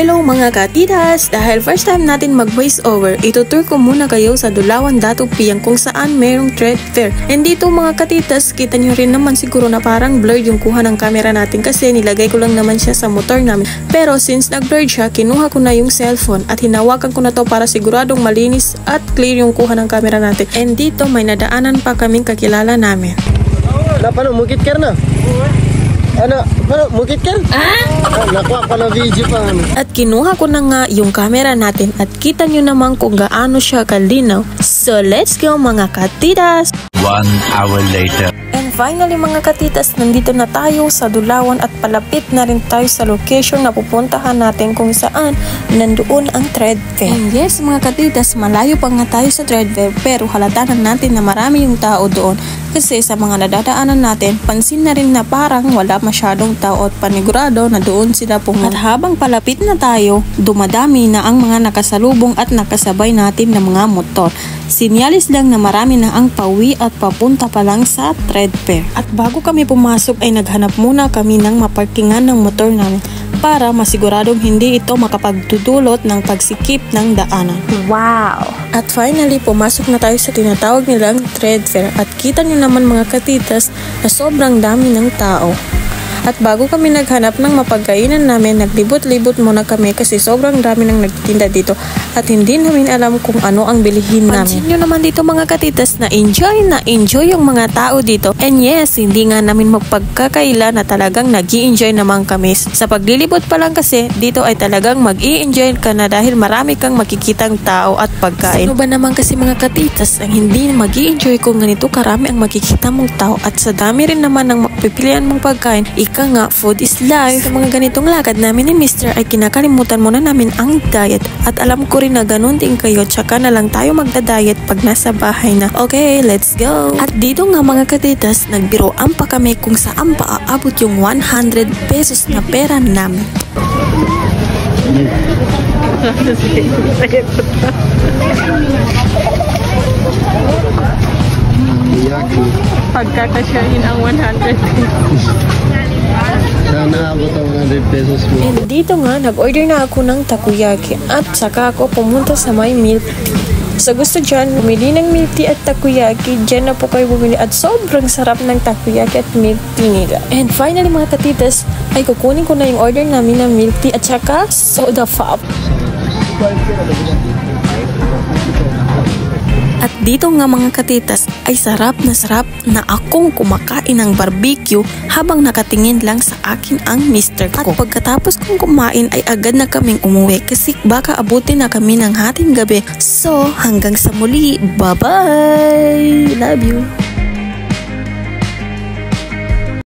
Hello mga katitas! Dahil first time natin mag voice over, itutur ko muna kayo sa Dulawan Datog Piyang kung saan merong trade fair. And dito mga katitas, kita nyo rin naman siguro na parang blurred yung kuha ng camera natin kasi nilagay ko lang naman siya sa motor namin. Pero since nag-blurred siya, kinuha ko na yung cellphone at hinawakan ko na to para siguradong malinis at clear yung kuha ng camera natin. And dito may nadaanan pa kaming kakilala namin. Paano, mukit ka na? Ano, mukit ka? Nakuha ko na video pa. At kinuha ko na nga yung camera natin at kita nyo naman kung gaano siya kalinaw. So let's go mga katitas! 1 hour later. And finally mga katitas, nandito na tayo sa Dulawan at palapit na rin tayo sa location na pupuntahan natin kung saan nandoon ang trade fair. And yes mga katitas, malayo pa nga tayo sa trade fair pero halata na natin na marami yung tao doon. Kasi sa mga nadadaanan natin, pansin na rin na parang wala masyadong tao at panigurado na doon sila pumunta. At habang palapit na tayo, dumadami na ang mga nakasalubong at nakasabay natin na mga motor. Sinyalis lang na marami na ang pauwi at papunta pa lang sa trade fair. At bago kami pumasok ay naghanap muna kami ng maparkingan ng motor namin para masiguradong hindi ito makapagdudulot ng pagsikip ng daanan. Wow! At finally, pumasok na tayo sa tinatawag nilang trade fair at kita nyo naman mga katitas na sobrang dami ng tao. At bago kami naghanap ng mapagkainan namin, naglibot-libot muna kami kasi sobrang dami nang nagtitinda dito at hindi namin alam kung ano ang bilihin namin. Pansin nyo naman dito mga katitas na enjoy yung mga tao dito. And yes, hindi nga namin magpagkakaila na talagang nag-i-enjoy naman kami. Sa paglilibot pa lang kasi, dito ay talagang mag-i-enjoy ka na dahil marami kang makikitang tao at pagkain. Ano ba naman kasi mga katitas ang hindi mag-i-enjoy kung ganito karami ang makikita mong tao at sa dami rin naman ng mapipilian mong pagkain, nga, food is life. Sa mga ganitong lakad namin ni Mr. ay kinakalimutan muna namin ang diet at alam ko rin na ganun din kayo tsaka na lang tayo magda-diet pag nasa bahay na. Okay, let's go! At dito nga mga katitas, nagbiroan pa kami kung saan pa aabot yung 100 pesos na pera namin. Pagkakasyahin ang 100 pesos. Sana abot ang 100 pesos mo. And dito nga, nag-order na ako ng takoyaki at saka ako pumunta sa may milk tea. Sa gusto dyan, bumili ng milk tea at takoyaki, dyan na po kayo bumili at sobrang sarap ng takoyaki at milk tea nila. And finally mga katitas, ay kukunin ko na yung order namin ng milk tea at saka soda pop. At dito nga mga katitas ay sarap na akong kumakain ng barbecue habang nakatingin lang sa akin ang mister ko. At pagkatapos kong kumain ay agad na kaming umuwi kasi baka abutin na kami ng hating gabi. So hanggang sa muli, bye bye! Love you!